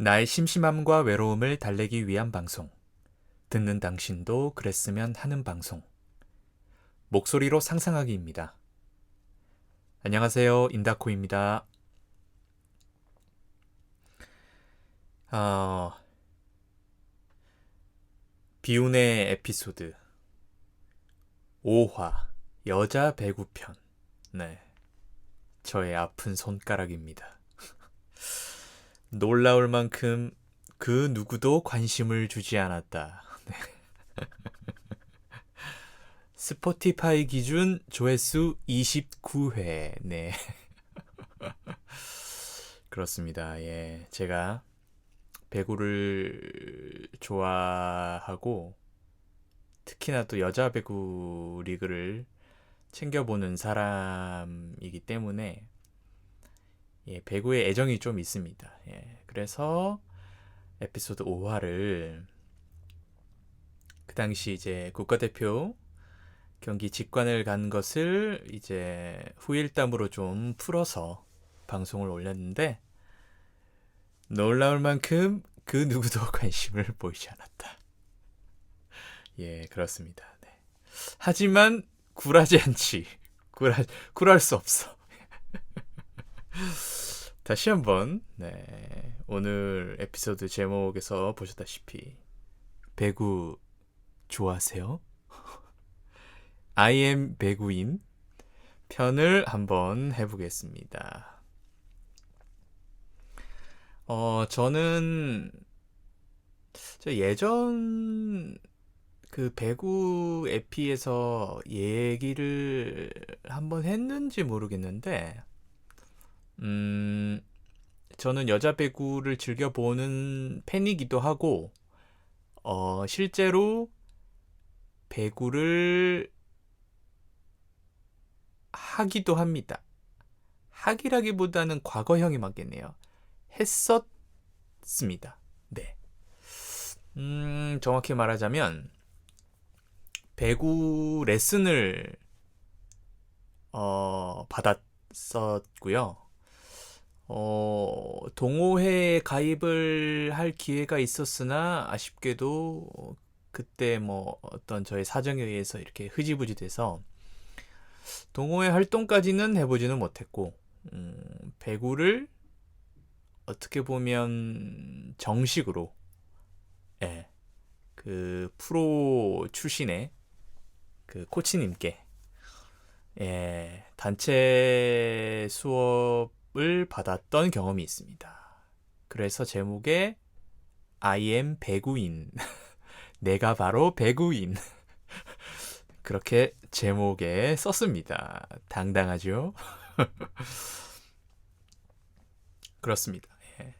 나의 심심함과 외로움을 달래기 위한 방송. 듣는 당신도 그랬으면 하는 방송. 목소리로 상상하기입니다. 안녕하세요. 인다코입니다. 어, 비운의 에피소드 5화 여자 배구편. 네, 저의 아픈 손가락입니다. 놀라울 만큼 그 누구도 관심을 주지 않았다. 스포티파이 기준 조회수 29회. 네, 그렇습니다. 예, 제가 배구를 좋아하고 특히나 또 여자 배구 리그를 챙겨보는 사람이기 때문에 예, 배구에 애정이 좀 있습니다. 예, 그래서 에피소드 5화를 그 당시 이제 국가대표 경기 직관을 간 것을 이제 후일담으로 좀 풀어서 방송을 올렸는데 놀라울 만큼 그 누구도 관심을 보이지 않았다. 예, 그렇습니다. 네. 하지만 굴하지 않지. 굴할 수 없어. 다시 한번 네, 오늘 에피소드 제목에서 보셨다시피 배구 좋아하세요? I am 배구인 편을 한번 해보겠습니다. 저는 저 예전 그 배구 에피에서 얘기를 한번 했는지 모르겠는데, 저는 여자 배구를 즐겨보는 팬이기도 하고, 실제로 배구를 하기도 합니다. 하기라기보다는 과거형이 맞겠네요. 했었습니다. 네. 정확히 말하자면, 배구 레슨을 받았었고요. 동호회에 가입을 할 기회가 있었으나 아쉽게도 그때 뭐 어떤 저의 사정에 의해서 이렇게 흐지부지 돼서 동호회 활동까지는 해보지는 못했고, 배구를 어떻게 보면 정식으로 예, 그 프로 출신의 그 코치님께 예, 단체 수업을 받았던 경험이 있습니다. 그래서 제목에 I am 배구인. 내가 바로 배구인. 그렇게 제목에 썼습니다. 당당하죠? 그렇습니다. 예.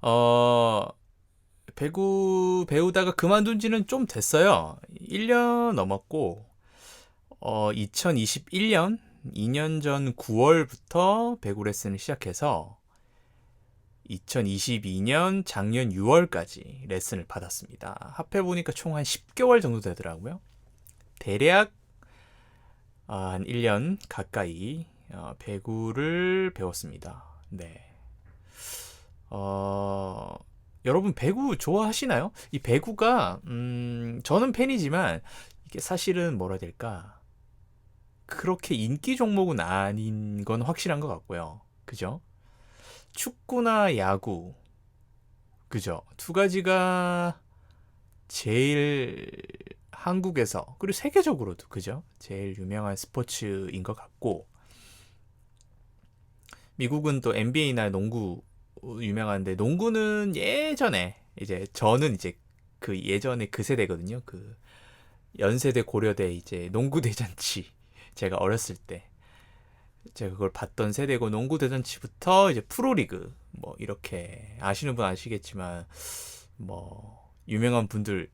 어, 배구 배우다가 그만둔 지는 좀 됐어요. 1년 넘었고, 2021년, 2년 전 9월부터 배구 레슨을 시작해서 2022년 작년 6월까지 레슨을 받았습니다. 합해보니까 총 한 10개월 정도 되더라고요. 대략 한 1년 가까이 배구를 배웠습니다. 네. 여러분 배구 좋아하시나요? 이 배구가 저는 팬이지만 이게 사실은 뭐라 해야 될까? 그렇게 인기 종목은 아닌 건 확실한 것 같고요. 그죠? 축구나 야구, 그죠? 두 가지가 제일 한국에서, 그리고 세계적으로도, 그죠? 제일 유명한 스포츠인 것 같고, 미국은 또 NBA나 농구 유명한데, 농구는 예전에, 이제 저는 이제 그 예전에 그 세대거든요. 그 연세대 고려대 이제 농구 대잔치. 제가 어렸을 때. 제가 그걸 봤던 세대고 농구 대잔치부터 이제 프로리그 뭐 이렇게 아시는 분 아시겠지만 뭐 유명한 분들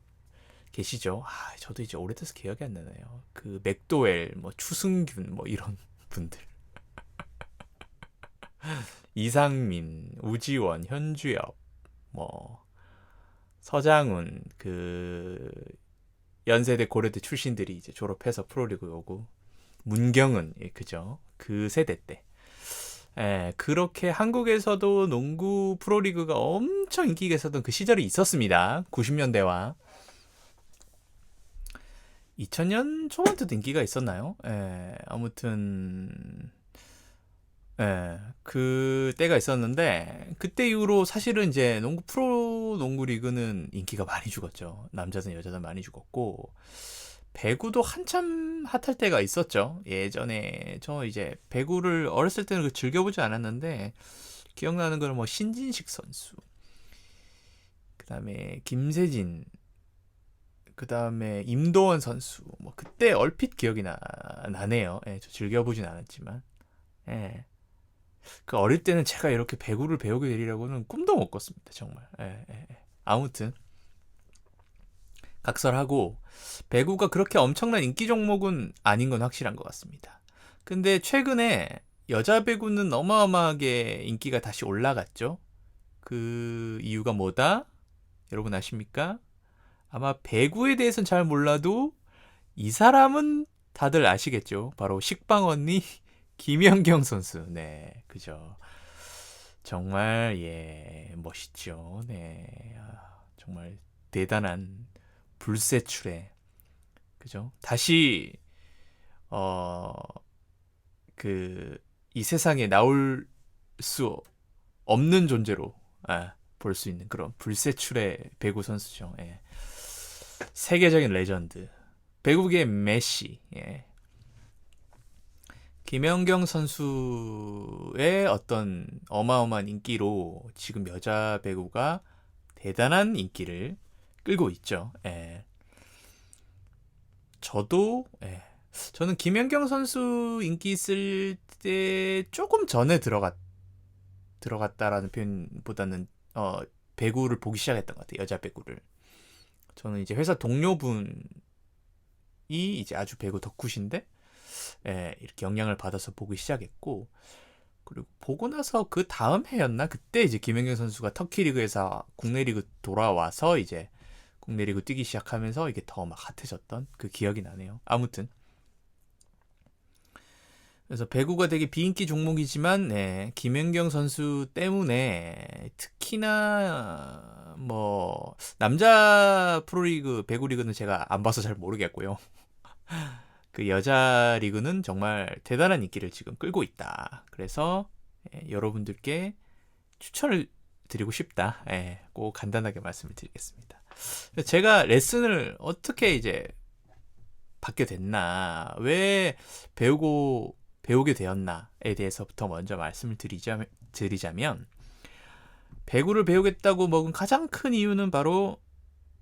계시죠. 저도 이제 오래돼서 기억이 안 나네요. 그 맥도웰, 뭐 추승균 뭐 이런 분들. 이상민, 우지원, 현주엽, 뭐 서장훈 그 연세대 고려대 출신들이 이제 졸업해서 프로리그 오고 문경은 예, 그죠. 그 세대 때. 그렇게 한국에서도 농구 프로리그가 엄청 인기가 있었던 그 시절이 있었습니다. 90년대와 2000년 초반부터 인기가 있었나요? 아무튼 그 때가 있었는데 그때 이후로 사실은 이제 농구 프로 농구 리그는 인기가 많이 죽었죠. 남자든 여자든 많이 죽었고 배구도 한참 핫할 때가 있었죠. 예전에 저 이제 배구를 어렸을 때는 즐겨보지 않았는데 기억나는 거는 뭐 신진식 선수, 그다음에 김세진, 그다음에 임도원 선수, 뭐 그때 얼핏 기억이 나네요. 저 즐겨보진 않았지만, 예. 그 어릴 때는 제가 이렇게 배구를 배우게 되리라고는 꿈도 못 꿨습니다. 정말. 아무튼 각설하고 배구가 그렇게 엄청난 인기 종목은 아닌 건 확실한 것 같습니다. 근데 최근에 여자 배구는 어마어마하게 인기가 다시 올라갔죠. 그 이유가 뭐다? 여러분 아십니까? 아마 배구에 대해서는 잘 몰라도 이 사람은 다들 아시겠죠. 바로 식빵 언니 김연경 선수. 네, 그죠. 정말 멋있죠. 네, 정말 대단한 불세출에, 그죠? 다시 그 이 세상에 나올 수 없는 존재로 볼 수 있는 그런 불세출의 배구 선수죠. 세계적인 레전드, 배구계 메시. 김연경 선수의 어떤 어마어마한 인기로 지금 여자 배구가 대단한 인기를 끌고 있죠. 저는 김연경 선수 인기 있을 때 조금 전에 들어갔다라는 표현보다는 배구를 보기 시작했던 것 같아요. 여자 배구를. 저는 이제 회사 동료분이 이제 아주 배구 덕후신데 이렇게 영향을 받아서 보기 시작했고, 그리고 보고 나서 그 다음 해였나? 그때 이제 김연경 선수가 터키 리그에서 국내 리그 돌아와서 이제 국내 리그 뛰기 시작하면서 이게 더 막 핫해졌던 그 기억이 나네요. 아무튼 그래서 배구가 되게 비인기 종목이지만 김연경 선수 때문에 특히나 뭐 남자 프로리그 배구 리그는 제가 안 봐서 잘 모르겠고요. 그 여자 리그는 정말 대단한 인기를 지금 끌고 있다. 그래서 여러분들께 추천을 드리고 싶다. 꼭 간단하게 말씀을 드리겠습니다. 제가 레슨을 어떻게 이제 받게 됐나, 왜 배우게 되었나에 대해서부터 먼저 말씀을 드리자면, 배구를 배우겠다고 먹은 가장 큰 이유는 바로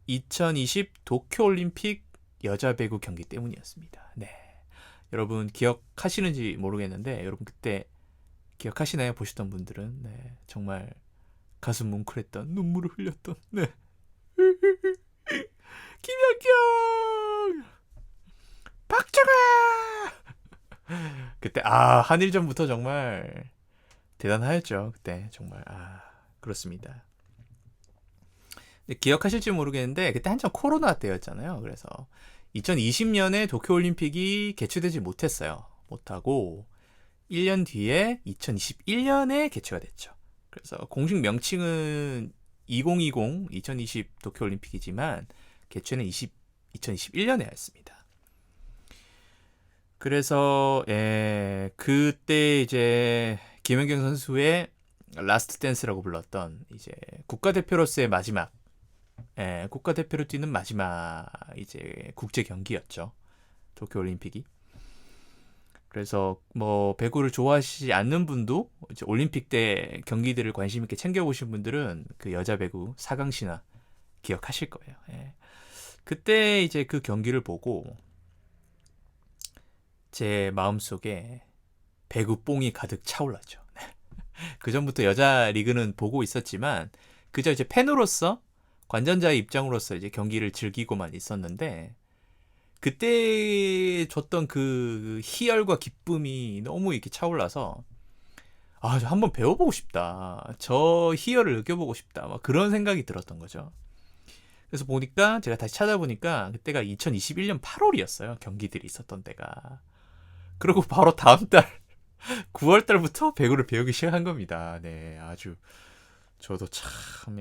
2020 도쿄올림픽 여자 배구 경기 때문이었습니다. 네, 여러분 기억하시는지 모르겠는데 여러분 그때 기억하시나요? 보셨던 분들은. 네, 정말 가슴 뭉클했던, 눈물을 흘렸던, 네. 김연경, 박정아. 그때 한일전부터 정말 대단하였죠. 그때 정말 그렇습니다. 기억하실지 모르겠는데 그때 한참 코로나 때였잖아요. 그래서 2020년에 도쿄올림픽이 개최되지 못했어요. 못하고 1년 뒤에 2021년에 개최가 됐죠. 그래서 공식 명칭은 2020 도쿄올림픽이지만 개최는 2021년에 했습니다. 그래서 그때 이제 김연경 선수의 라스트 댄스라고 불렀던 이제 국가대표로서의 마지막, 국가대표로 뛰는 마지막 이제 국제 경기였죠. 도쿄올림픽이. 그래서 뭐 배구를 좋아하시지 않는 분도 이제 올림픽 때 경기들을 관심 있게 챙겨보신 분들은 그 여자 배구 4강 신화 기억하실 거예요. 그때 이제 그 경기를 보고 제 마음속에 배구 뽕이 가득 차올랐죠. 그 전부터 여자 리그는 보고 있었지만 그저 이제 팬으로서, 관전자의 입장으로서 이제 경기를 즐기고만 있었는데, 그때 줬던 그 희열과 기쁨이 너무 이렇게 차올라서 저 한번 배워보고 싶다, 저 희열을 느껴보고 싶다, 막 그런 생각이 들었던 거죠. 그래서 보니까, 제가 다시 찾아보니까 그때가 2021년 8월이었어요. 경기들이 있었던 때가. 그리고 바로 다음 달 9월 달부터 배구를 배우기 시작한 겁니다. 네, 아주 저도 참,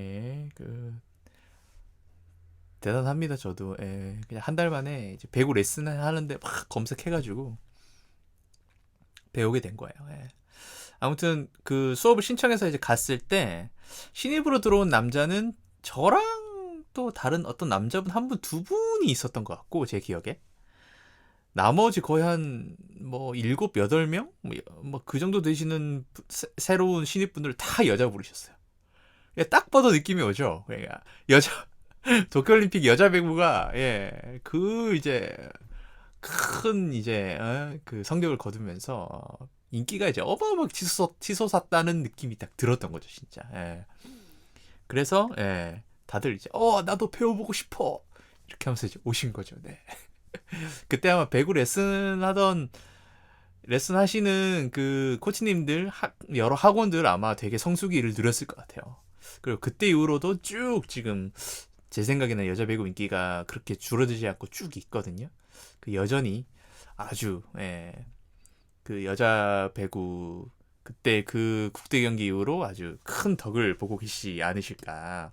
대단합니다. 저도 그냥 한 달 만에 이제 배구 레슨을 하는데 막 검색해가지고 배우게 된 거예요. 아무튼 그 수업을 신청해서 이제 갔을 때 신입으로 들어온 남자는 저랑 또 다른 어떤 남자분 한 분, 두 분이 있었던 것 같고 제 기억에 나머지 거의 한 뭐 7, 8명? 뭐 그 정도 되시는 새로운 신입분들 다 여자 부르셨어요. 딱 봐도 느낌이 오죠. 그러니까 여자 도쿄올림픽 여자 배구가 그 이제 큰 이제 그 성적을 거두면서 인기가 이제 어마어마하게 치솟았다는 느낌이 딱 들었던 거죠, 진짜. 그래서 다들 이제 나도 배워보고 싶어 이렇게 하면서 이제 오신 거죠. 네. 그때 아마 배구 레슨 하시는 그 코치님들 여러 학원들 아마 되게 성수기를 누렸을 것 같아요. 그리고 그때 이후로도 쭉 지금 제 생각에는 여자 배구 인기가 그렇게 줄어들지 않고 쭉 있거든요. 그 여전히 아주 그 여자 배구 그때 그 국대 경기 이후로 아주 큰 덕을 보고 계시지 않으실까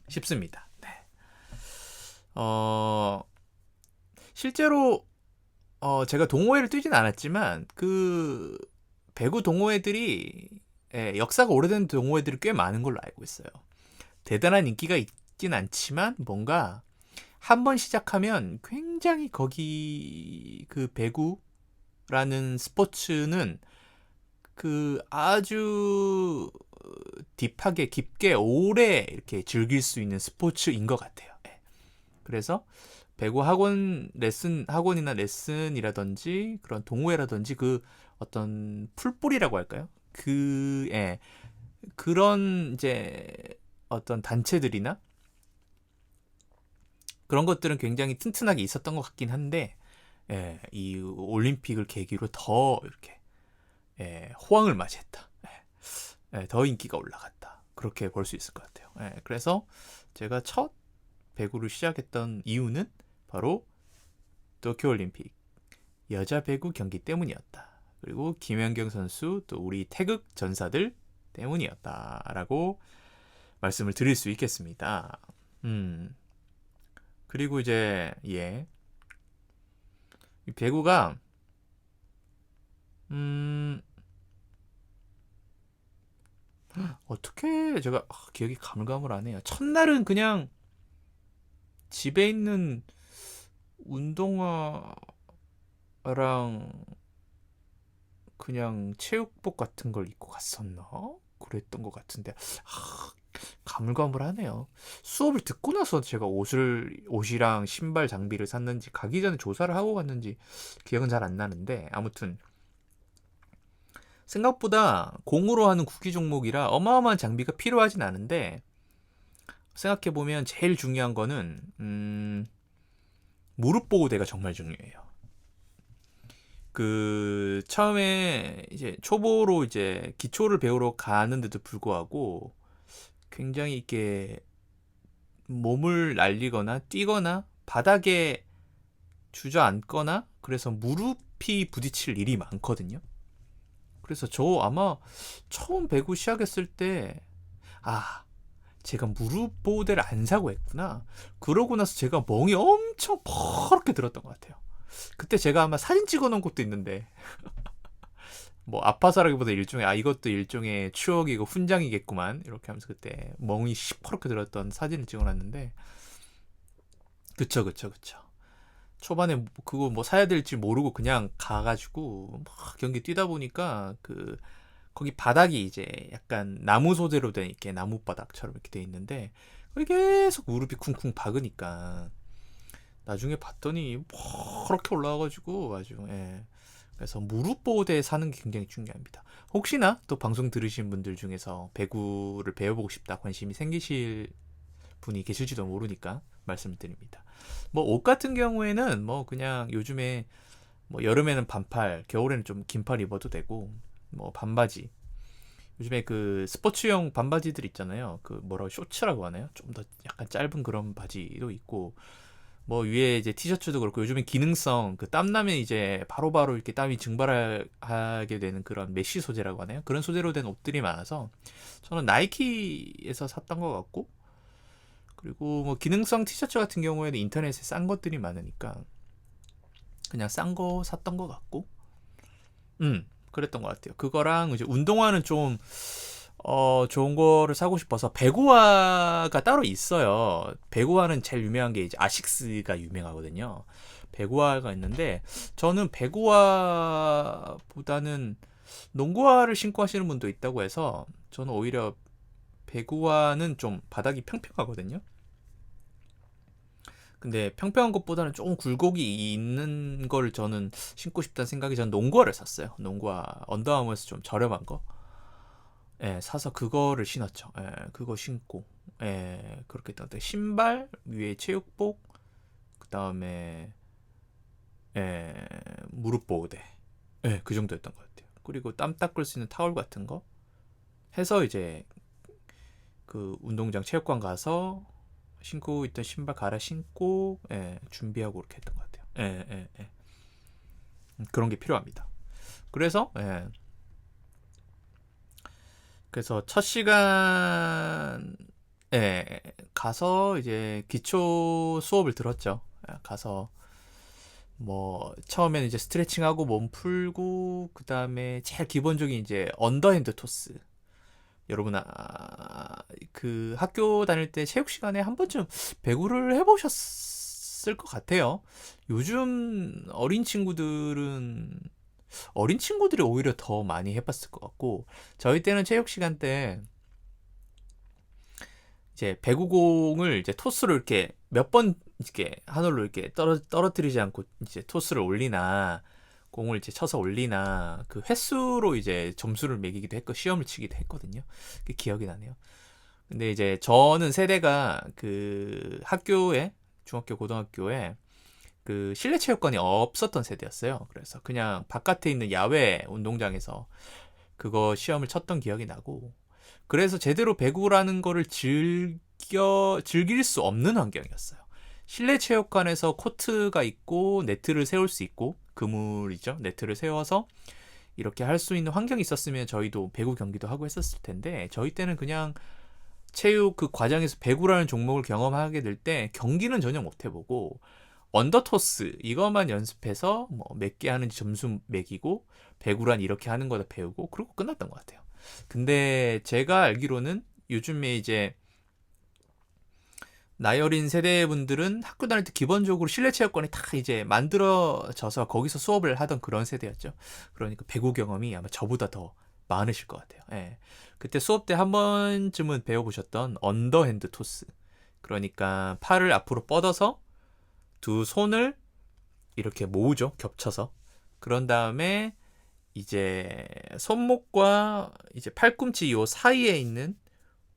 싶습니다. 네. 실제로 제가 동호회를 뛰진 않았지만 그 배구 동호회들이 역사가 오래된 동호회들이 꽤 많은 걸로 알고 있어요. 대단한 인기가 있진 않지만 뭔가 한 번 시작하면 굉장히 거기 그 배구라는 스포츠는 그 아주 딥하게 깊게 오래 이렇게 즐길 수 있는 스포츠인 것 같아요. 그래서 배구 학원이나 레슨이라든지 그런 동호회라든지 그 어떤 풀뿌리라고 할까요? 그런 이제 어떤 단체들이나 그런 것들은 굉장히 튼튼하게 있었던 것 같긴 한데 이 올림픽을 계기로 더 이렇게 호황을 맞이했다. 더 인기가 올라갔다. 그렇게 볼 수 있을 것 같아요. 그래서 제가 첫 배구를 시작했던 이유는 바로 도쿄올림픽 여자 배구 경기 때문이었다. 그리고 김연경 선수 또 우리 태극 전사들 때문이었다라고 말씀을 드릴 수 있겠습니다. 그리고 이제 이 배구가 어떻게 제가 기억이 가물가물하네요. 첫날은 그냥 집에 있는 운동화랑 그냥 체육복 같은 걸 입고 갔었나? 그랬던 것 같은데 가물가물하네요. 수업을 듣고 나서 제가 옷이랑 신발 장비를 샀는지 가기 전에 조사를 하고 갔는지 기억은 잘 안 나는데 아무튼 생각보다 공으로 하는 구기 종목이라 어마어마한 장비가 필요하진 않은데 생각해보면 제일 중요한 거는 무릎 보호대가 정말 중요해요. 그 처음에 이제 초보로 이제 기초를 배우러 가는데도 불구하고 굉장히 이렇게 몸을 날리거나 뛰거나 바닥에 주저앉거나 그래서 무릎이 부딪힐 일이 많거든요. 그래서 저 아마 처음 배구 시작했을 때 제가 무릎 보호대를 안 사고 했구나. 그러고 나서 제가 멍이 엄청 퍼렇게 들었던 것 같아요. 그때 제가 아마 사진 찍어 놓은 것도 있는데 뭐 아파서라기보다 이것도 일종의 추억이고 훈장이겠구만 이렇게 하면서 그때 멍이 시퍼렇게 들었던 사진을 찍어놨는데 그쵸. 초반에 그거 뭐 사야 될지 모르고 그냥 가가지고 막 경기 뛰다 보니까 거기 바닥이 이제 약간 나무 소재로 된 이렇게 나무 바닥처럼 이렇게 돼 있는데 거기 계속 무릎이 쿵쿵 박으니까 나중에 봤더니 그렇게 올라와가지고 아주 그래서 무릎 보호대 사는 게 굉장히 중요합니다. 혹시나 또 방송 들으신 분들 중에서 배구를 배워보고 싶다 관심이 생기실 분이 계실지도 모르니까 말씀을 드립니다. 뭐 옷 같은 경우에는 뭐 그냥 요즘에 뭐 여름에는 반팔, 겨울에는 좀 긴팔 입어도 되고 뭐 반바지. 요즘에 그 스포츠용 반바지들 있잖아요. 그 뭐라고 쇼츠라고 하나요? 좀 더 약간 짧은 그런 바지도 있고 뭐 위에 이제 티셔츠도 그렇고 요즘엔 기능성 그 땀 나면 이제 바로바로 이렇게 땀이 증발하게 되는 그런 메쉬 소재라고 하나요? 그런 소재로 된 옷들이 많아서 저는 나이키에서 샀던 것 같고, 그리고 뭐 기능성 티셔츠 같은 경우에는 인터넷에 싼 것들이 많으니까 그냥 싼 거 샀던 것 같고, 그랬던 것 같아요. 그거랑 이제 운동화는 좀 좋은 거를 사고 싶어서 배구화가 따로 있어요. 배구화는 제일 유명한 게 이제 아식스가 유명하거든요. 배구화가 있는데 저는 배구화보다는 농구화를 신고 하시는 분도 있다고 해서 저는 오히려 배구화는 좀 바닥이 평평하거든요. 근데 평평한 것보다는 조금 굴곡이 있는 걸 저는 신고 싶다는 생각이, 전 농구화를 샀어요. 농구화 언더아머에서 좀 저렴한 거. 예, 사서 그거를 신었죠. 예, 그거 신고. 예, 그렇게 했던 데 신발 위에 체육복, 그 다음에 예, 무릎 보호대. 예, 그 정도였던 것 같아요. 그리고 땀 닦을 수 있는 타월 같은 거 해서 이제 그 운동장 체육관 가서 신고 있던 신발 갈아 신고, 예, 준비하고 그렇게 했던 것 같아요. 예, 예, 예. 그런 게 필요합니다. 그래서 예, 그래서 첫 시간에 가서 이제 기초 수업을 들었죠. 가서 뭐 처음에는 이제 스트레칭하고 몸 풀고, 그 다음에 제일 기본적인 이제 언더핸드 토스. 여러분 그 학교 다닐 때 체육 시간에 한 번쯤 배구를 해보셨을 것 같아요. 요즘 어린 친구들이 오히려 더 많이 해봤을 것 같고, 저희 때는 체육 시간 때 이제 배구공을 이제 토스로 이렇게 몇 번 이렇게 하늘로 이렇게 떨어뜨리지 않고 이제 토스를 올리나, 공을 이제 쳐서 올리나, 그 횟수로 이제 점수를 매기기도 했고 시험을 치기도 했거든요. 그게 기억이 나네요. 근데 이제 저는 세대가 그 학교에, 중학교 고등학교에 그 실내 체육관이 없었던 세대였어요. 그래서 그냥 바깥에 있는 야외 운동장에서 그거 시험을 쳤던 기억이 나고, 그래서 제대로 배구라는 거를 즐길 수 없는 환경이었어요. 실내 체육관에서 코트가 있고 네트를 세울 수 있고, 그물이죠. 네트를 세워서 이렇게 할 수 있는 환경이 있었으면 저희도 배구 경기도 하고 했었을 텐데, 저희 때는 그냥 체육 그 과정에서 배구라는 종목을 경험하게 될 때 경기는 전혀 못 해보고 언더토스 이것만 연습해서 뭐 몇 개 하는지 점수 매기고 배구란 이렇게 하는 거다 배우고 그러고 끝났던 것 같아요. 근데 제가 알기로는 요즘에 이제 나이 어린 세대분들은 학교 다닐 때 기본적으로 실내 체육관이 다 이제 만들어져서 거기서 수업을 하던 그런 세대였죠. 그러니까 배구 경험이 아마 저보다 더 많으실 것 같아요. 예. 그때 수업 때 한 번쯤은 배워보셨던 언더핸드 토스. 그러니까 팔을 앞으로 뻗어서 두 손을 이렇게 모으죠. 겹쳐서. 그런 다음에 이제 손목과 이제 팔꿈치 요 사이에 있는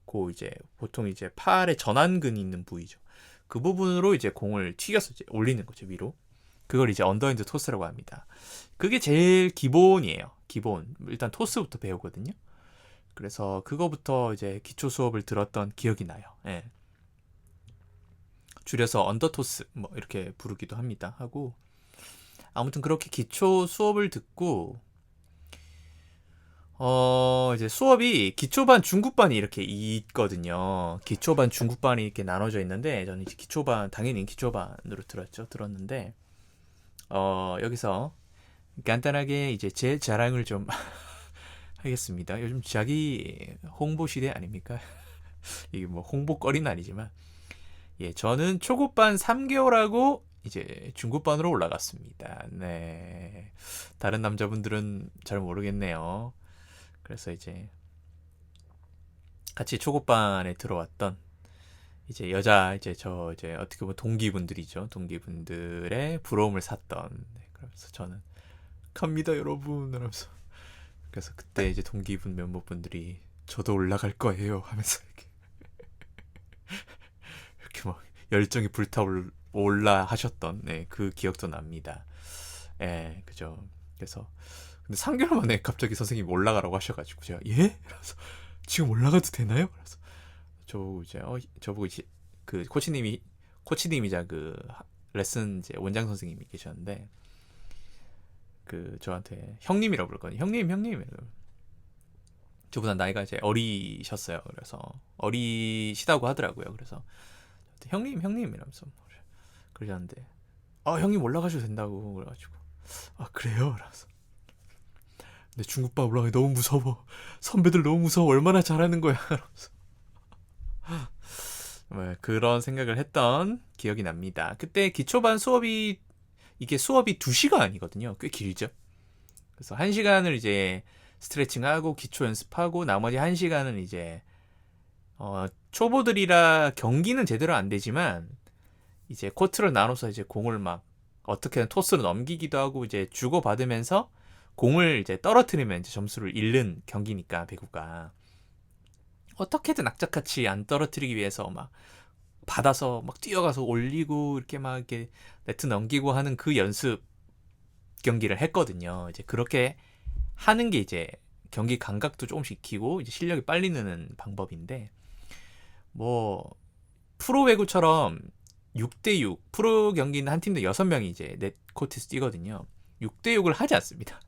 그 이제 보통 이제 팔의 전완근이 있는 부위죠. 그 부분으로 이제 공을 튀겨서 이제 올리는 거죠, 위로. 그걸 이제 언더핸드 토스라고 합니다. 그게 제일 기본이에요. 기본. 일단 토스부터 배우거든요. 그래서 그거부터 이제 기초 수업을 들었던 기억이 나요. 예. 줄여서 언더토스 뭐 이렇게 부르기도 합니다. 하고 아무튼 그렇게 기초 수업을 듣고 이제 수업이 기초반, 중급반이 이렇게 있거든요. 기초반, 중급반이 이렇게 나눠져 있는데 저는 이제 기초반, 당연히 기초반으로 들었는데 여기서 간단하게 이제 제 자랑을 좀 하겠습니다. 요즘 자기 홍보 시대 아닙니까? 이게 뭐 홍보거리는 아니지만, 예, 저는 초급반 3개월하고 이제 중급반으로 올라갔습니다. 네. 다른 남자분들은 잘 모르겠네요. 그래서 이제 같이 초급반에 들어왔던 이제 여자 이제 저 이제 어떻게 보면 동기분들이죠. 동기분들의 부러움을 샀던. 네, 그래서 저는 갑니다 여러분 이러면서, 그래서 그때 이제 동기분 몇몇 분들이 저도 올라갈 거예요 하면서 이렇게 막 열정이 불타올라 하셨던, 네, 그 기억도 납니다. 예, 그죠. 그래서 근데 3개월 만에 갑자기 선생님이 올라가라고 하셔가지고 제가 예? 그래서 지금 올라가도 되나요? 그래서 저보고 이제 저보고 이제 그 코치님이자 그 레슨 이제 원장 선생님이 계셨는데 그 저한테 형님이라고 부르거든요. 형님. 저보다 나이가 이제 어리셨어요. 그래서 어리시다고 하더라고요. 그래서 형님 이러면서 그러셨는데 형님 올라가셔도 된다고 그래가지고 그래요? 그래서 근데 중국밥 올라가기 너무 무서워. 선배들 너무 무서워. 얼마나 잘하는 거야. 그러면서 그런 생각을 했던 기억이 납니다. 그때 기초반 수업이 이게 수업이 2시간이거든요. 꽤 길죠. 그래서 1시간을 이제 스트레칭하고 기초 연습하고 나머지 1시간은 이제 초보들이라 경기는 제대로 안 되지만 이제 코트를 나눠서 이제 공을 막 어떻게든 토스로 넘기기도 하고 이제 주고 받으면서 공을 이제 떨어뜨리면 이제 점수를 잃는 경기니까 배구가 어떻게든 악착같이 안 떨어뜨리기 위해서 막 받아서 막 뛰어가서 올리고 이렇게 막 이렇게 네트 넘기고 하는 그 연습 경기를 했거든요. 이제 그렇게 하는 게 이제 경기 감각도 조금씩 익히고 이제 실력이 빨리 느는 방법인데 뭐 프로 배구처럼 6대6 프로 경기는 한 팀도 6명이 이제 넷 코트에서 뛰거든요. 6대6을 하지 않습니다.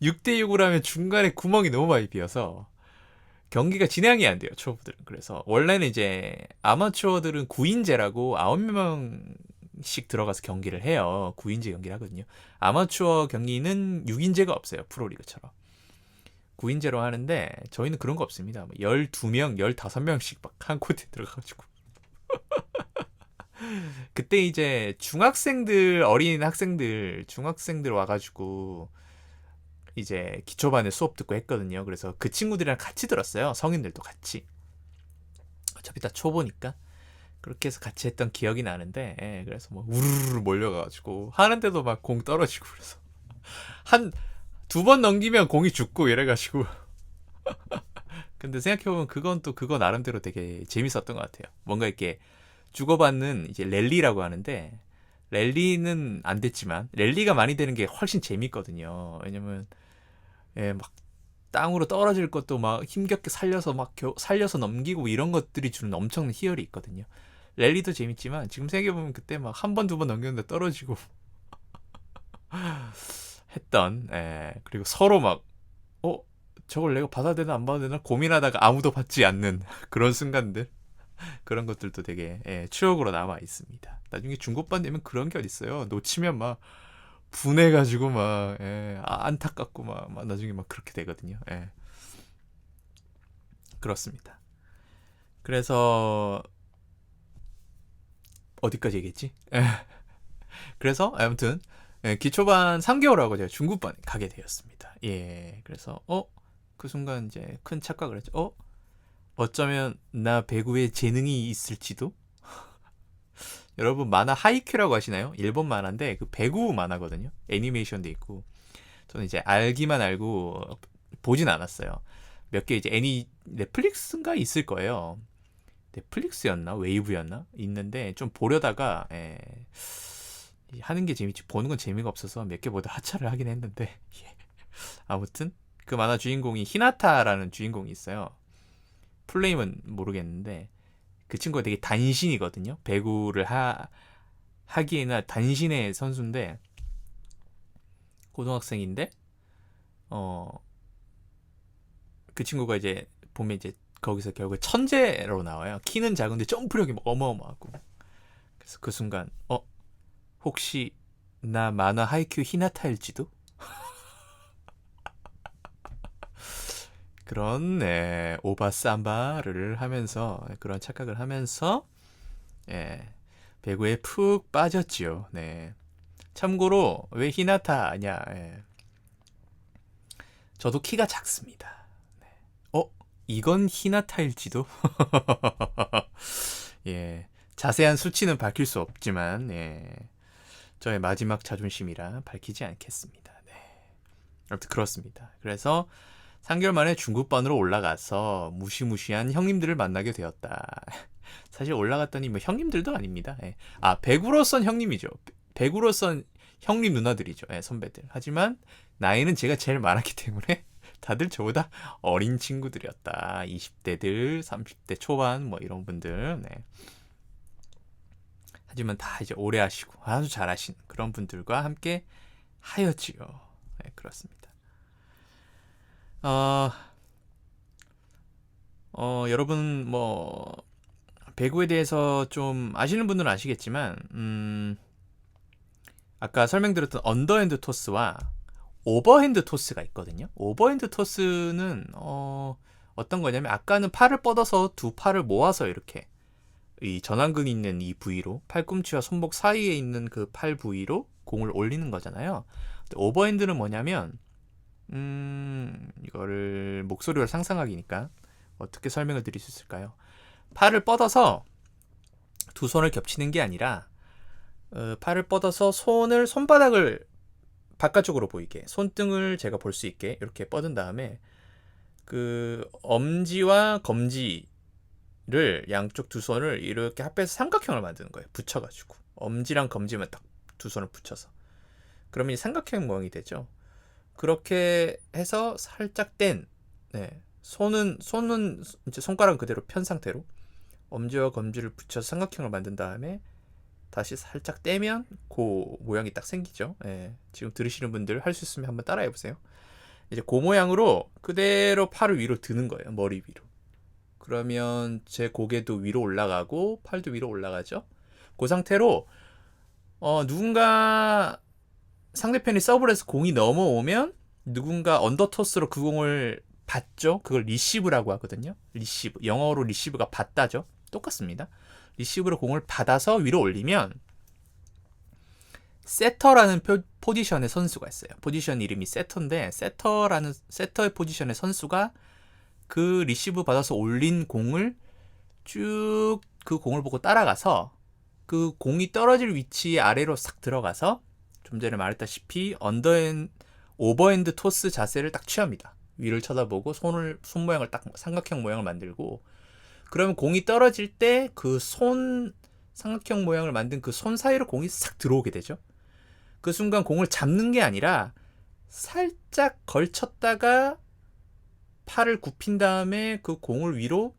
6대6을 하면 중간에 구멍이 너무 많이 비어서 경기가 진행이 안 돼요. 초보들은. 그래서 원래는 이제 아마추어들은 9인제라고 9명씩 들어가서 경기를 해요. 9인제 경기를 하거든요. 아마추어 경기는 6인제가 없어요. 프로리그처럼. 9인제로 하는데 저희는 그런 거 없습니다. 12명, 15명씩 막 한 코트에 들어가가지고 그때 이제 중학생들 어린 학생들 중학생들 와가지고 이제 기초반에 수업 듣고 했거든요. 그래서 그 친구들이랑 같이 들었어요. 성인들도 같이. 어차피 다 초보니까 그렇게 해서 같이 했던 기억이 나는데 그래서 뭐 우르르 몰려가가지고 하는데도 막 공 떨어지고 그래서 한 2번 넘기면 공이 죽고 이래가지고 근데 생각해보면 그건 또 그거 나름대로 되게 재밌었던 것 같아요. 뭔가 이렇게 주고받는 이제 랠리라고 하는데 랠리는 안 됐지만 랠리가 많이 되는 게 훨씬 재밌거든요. 왜냐면 막 땅으로 떨어질 것도 막 힘겹게 살려서 살려서 넘기고 이런 것들이 주는 엄청난 희열이 있거든요. 랠리도 재밌지만 지금 생각해보면 그때 막 한 번, 2번 넘겼는데 떨어지고 했던 그리고 서로 막 저걸 내가 받아야 되나 안 받아야 되나 고민하다가 아무도 받지 않는 그런 순간들 그런 것들도 되게 추억으로 남아 있습니다. 나중에 중고반 되면 그런 게 어딨어요. 놓치면 막 분해가지고 막 안타깝고 막 나중에 막 그렇게 되거든요. 그렇습니다. 그래서 어디까지 얘기했지? 그래서 아무튼 기초반 3개월하고 제가 중급반에 가게 되었습니다. 그래서 그 순간 이제 큰 착각을 했죠. 어쩌면 나 배구에 재능이 있을지도? 여러분 만화 하이큐라고 하시나요? 일본 만화인데 그 배구 만화거든요. 애니메이션도 있고 저는 이제 알기만 알고 보진 않았어요. 몇 개 이제 넷플릭스인가 있을 거예요. 넷플릭스였나 웨이브였나 있는데 좀 보려다가 하는 게 재밌지 보는 건 재미가 없어서 몇 개 보다 하차를 하긴 했는데 아무튼 그 만화 주인공이 히나타라는 주인공이 있어요. 플레임은 모르겠는데 그 친구가 되게 단신이거든요. 배구를 하기에는 단신의 선수인데 고등학생인데 그 친구가 이제 보면 이제 거기서 결국 천재로 나와요. 키는 작은데 점프력이 어마어마하고. 그래서 그 순간 혹시 나 만화 하이큐 히나타일지도? 그런 오바삼바를 하면서 그런 착각을 하면서 배구에 푹 빠졌지요. 참고로 왜 히나타냐? 저도 키가 작습니다. 이건 히나타일지도? 자세한 수치는 밝힐 수 없지만 저의 마지막 자존심이라 밝히지 않겠습니다. 아무튼 그렇습니다. 그래서 3개월 만에 중급반으로 올라가서 무시무시한 형님들을 만나게 되었다. 사실 올라갔더니 뭐 형님들도 아닙니다. 배구로선 형님이죠. 배구로선 형님 누나들이죠. 선배들. 하지만 나이는 제가 제일 많았기 때문에 다들 저보다 어린 친구들이었다. 20대들, 30대 초반 뭐 이런 분들. 하지만 다 이제 오래 하시고 아주 잘하시는 그런 분들과 함께 하였지요. 네, 그렇습니다. 여러분 뭐 배구에 대해서 좀 아시는 분들은 아시겠지만 아까 설명드렸던 언더핸드 토스와 오버핸드 토스가 있거든요. 오버핸드 토스는 어떤 거냐면 아까는 팔을 뻗어서 두 팔을 모아서 이렇게 이 전완근이 있는 이 부위로 팔꿈치와 손목 사이에 있는 그 팔 부위로 공을 올리는 거잖아요. 오버핸드는 뭐냐면 이거를 목소리로 상상하기니까 어떻게 설명을 드릴 수 있을까요? 팔을 뻗어서 두 손을 겹치는 게 아니라 팔을 뻗어서 손바닥을 바깥쪽으로 보이게 손등을 제가 볼 수 있게 이렇게 뻗은 다음에 그 엄지와 검지를 양쪽 두 손을 이렇게 합해서 삼각형을 만드는 거예요. 붙여가지고 엄지랑 검지만 딱 두 손을 붙여서 그러면 이 삼각형 모양이 되죠. 그렇게 해서 살짝 뗀 손은 이제 손가락 그대로 편 상태로 엄지와 검지를 붙여서 삼각형을 만든 다음에 다시 살짝 떼면 그 모양이 딱 생기죠. 지금 들으시는 분들 할 수 있으면 한번 따라해 보세요. 이제 그 모양으로 그대로 팔을 위로 드는 거예요. 머리 위로. 그러면 제 고개도 위로 올라가고 팔도 위로 올라가죠. 그 상태로 누군가 상대편이 서브를 해서 공이 넘어오면 누군가 언더토스로 그 공을 받죠. 그걸 리시브라고 하거든요. 리시브. 영어로 리시브가 받다죠. 똑같습니다. 리시브로 공을 받아서 위로 올리면 세터라는 포지션의 선수가 있어요. 포지션 이름이 세터인데 세터의 포지션의 선수가 그 리시브 받아서 올린 공을 쭉 그 공을 보고 따라가서 그 공이 떨어질 위치 아래로 싹 들어가서 좀 전에 말했다시피 오버핸드 토스 자세를 딱 취합니다. 위를 쳐다보고 손 모양을 딱 삼각형 모양을 만들고 그러면 공이 떨어질 때 그 삼각형 모양을 만든 그 손 사이로 공이 싹 들어오게 되죠. 그 순간 공을 잡는 게 아니라 살짝 걸쳤다가 팔을 굽힌 다음에 그 공을 위로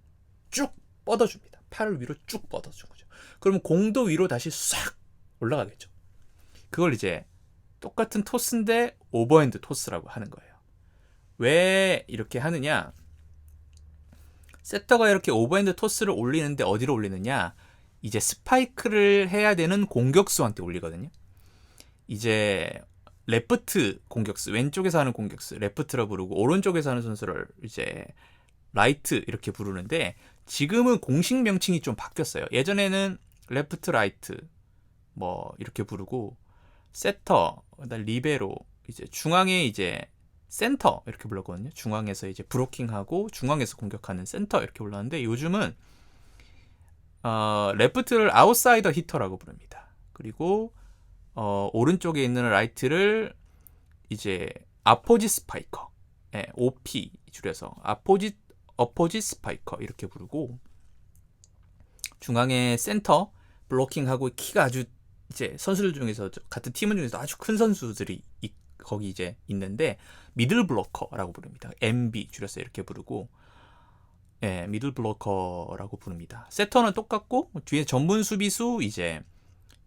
쭉 뻗어줍니다. 팔을 위로 쭉 뻗어준 거죠. 그러면 공도 위로 다시 싹 올라가겠죠. 그걸 이제 똑같은 토스인데 오버핸드 토스라고 하는 거예요. 왜 이렇게 하느냐? 세터가 이렇게 오버핸드 토스를 올리는데 어디로 올리느냐? 이제 스파이크를 해야 되는 공격수한테 올리거든요. 이제 레프트 공격수, 왼쪽에서 하는 공격수 레프트라 부르고 오른쪽에서 하는 선수를 이제 라이트 이렇게 부르는데 지금은 공식 명칭이 좀 바뀌었어요. 예전에는 레프트, 라이트 뭐 이렇게 부르고 세터, 그다음 리베로, 이제 중앙에 이제 센터 이렇게 불렀거든요. 중앙에서 이제 브로킹하고 중앙에서 공격하는 센터 이렇게 불렀는데 요즘은 레프트를 아웃사이더 히터라고 부릅니다. 그리고 오른쪽에 있는 라이트를 이제 아포지 스파이커, OP 줄여서 어포지 스파이커 이렇게 부르고 중앙에 센터 블로킹하고 키가 아주 이제 선수들 중에서 같은 팀 중에서 아주 큰 선수들이 거기 이제 있는데 미들 블로커라고 부릅니다. MB 줄여서 이렇게 부르고 미들 블로커라고 부릅니다. 세터는 똑같고 뒤에 전문 수비수 이제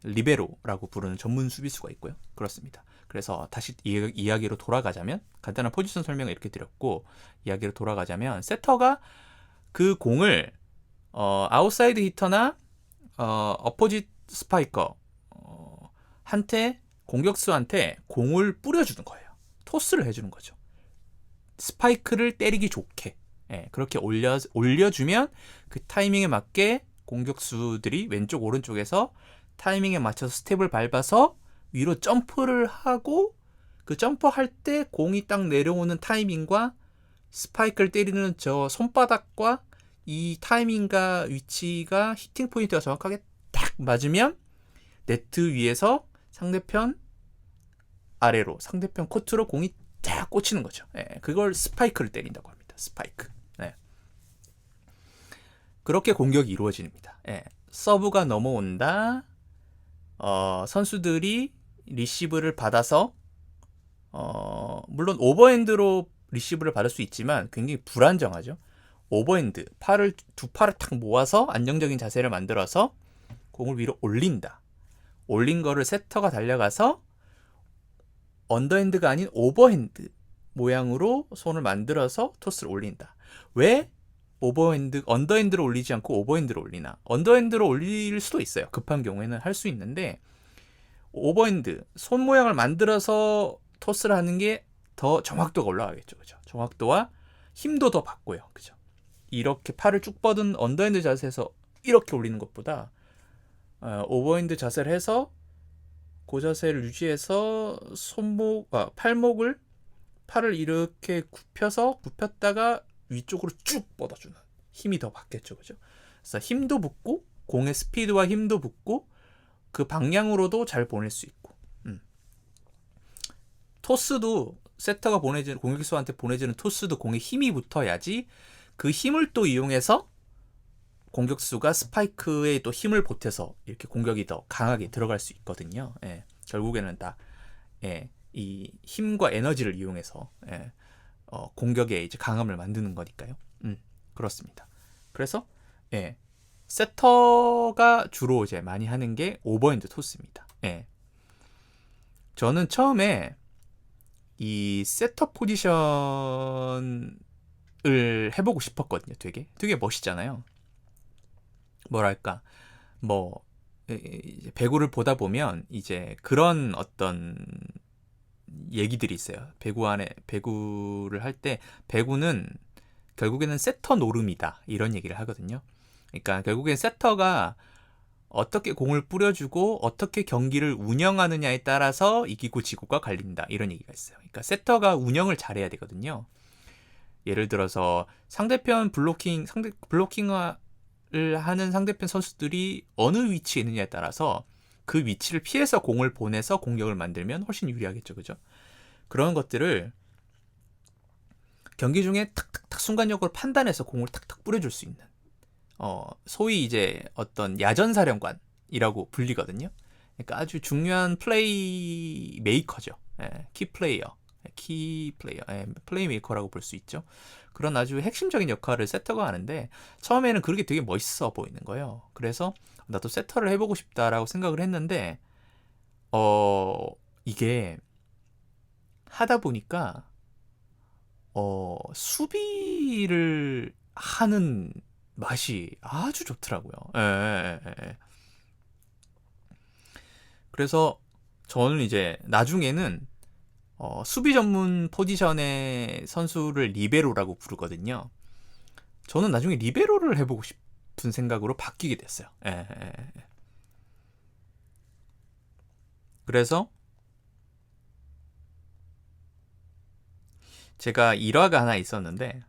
리베로라고 부르는 전문 수비수가 있고요. 그렇습니다. 그래서 다시 이야기로 돌아가자면 간단한 포지션 설명을 이렇게 드렸고 이야기로 돌아가자면 세터가 그 공을 아웃사이드 히터나 어포짓 스파이커 한테 공격수한테 공을 뿌려주는 거예요. 토스를 해주는 거죠. 스파이크를 때리기 좋게 그렇게 올려주면 그 타이밍에 맞게 공격수들이 왼쪽 오른쪽에서 타이밍에 맞춰서 스텝을 밟아서 위로 점프를 하고 그 점프할 때 공이 딱 내려오는 타이밍과 스파이크를 때리는 저 손바닥과 이 타이밍과 위치가 히팅 포인트가 정확하게 딱 맞으면 네트 위에서 상대편 아래로 상대편 코트로 공이 딱 꽂히는 거죠. 그걸 스파이크를 때린다고 합니다. 스파이크. 그렇게 공격이 이루어집니다. 서브가 넘어온다. 선수들이 리시브를 받아서 물론 오버핸드로 리시브를 받을 수 있지만 굉장히 불안정하죠. 오버핸드 두 팔을 탁 모아서 안정적인 자세를 만들어서 공을 위로 올린다. 올린 거를 세터가 달려가서 언더핸드가 아닌 오버핸드 모양으로 손을 만들어서 토스를 올린다. 왜 언더핸드로 올리지 않고 오버핸드로 올리나? 언더핸드로 올릴 수도 있어요. 급한 경우에는 할 수 있는데, 오버핸드, 손 모양을 만들어서 토스를 하는 게 더 정확도가 올라가겠죠. 그죠? 정확도와 힘도 더 받고요. 그죠? 이렇게 팔을 쭉 뻗은 언더핸드 자세에서 이렇게 올리는 것보다 오버핸드 자세를 해서 그 자세를 유지해서 팔을 이렇게 굽혔다가 위쪽으로 쭉 뻗어주는 힘이 더 받겠죠. 그죠? 그래서 힘도 붙고 공의 스피드와 힘도 붙고 그 방향으로도 잘 보낼 수 있고. 토스도 세터가 공격수한테 보내주는 토스도 공에 힘이 붙어야지 그 힘을 또 이용해서 공격수가 스파이크에 또 힘을 보태서 이렇게 공격이 더 강하게 들어갈 수 있거든요. 예, 결국에는 다 이 힘과 에너지를 이용해서 공격의 이제 강함을 만드는 거니까요. 그렇습니다. 그래서 세터가 주로 이제 많이 하는 게 오버핸드 토스입니다. 저는 처음에 이 세터 포지션을 해보고 싶었거든요. 되게 멋있잖아요. 뭐랄까, 뭐 배구를 보다 보면 이제 그런 어떤 얘기들이 있어요. 배구를 할 때 배구는 결국에는 세터 노름이다, 이런 얘기를 하거든요. 그러니까 결국엔 세터가 어떻게 공을 뿌려주고 어떻게 경기를 운영하느냐에 따라서 이기고 지고가 갈린다, 이런 얘기가 있어요. 그러니까 세터가 운영을 잘해야 되거든요. 예를 들어서 블로킹을 하는 상대편 선수들이 어느 위치에 있느냐에 따라서 그 위치를 피해서 공을 보내서 공격을 만들면 훨씬 유리하겠죠. 그죠? 그런 것들을 경기 중에 탁탁탁 순간적으로 판단해서 공을 탁탁 뿌려줄 수 있는, 소위 이제 어떤 야전사령관이라고 불리거든요. 그러니까 아주 중요한 플레이 메이커죠. 플레이 메이커라고 볼 수 있죠. 그런 아주 핵심적인 역할을 세터가 하는데, 처음에는 그게 되게 멋있어 보이는 거예요. 그래서 나도 세터를 해보고 싶다라고 생각을 했는데, 이게 하다 보니까 수비를 하는 맛이 아주 좋더라고요. 그래서 저는 이제 나중에는 수비 전문 포지션의 선수를 리베로라고 부르거든요. 저는 나중에 리베로를 해보고 싶은 생각으로 바뀌게 됐어요. 그래서 제가 일화가 하나 있었는데,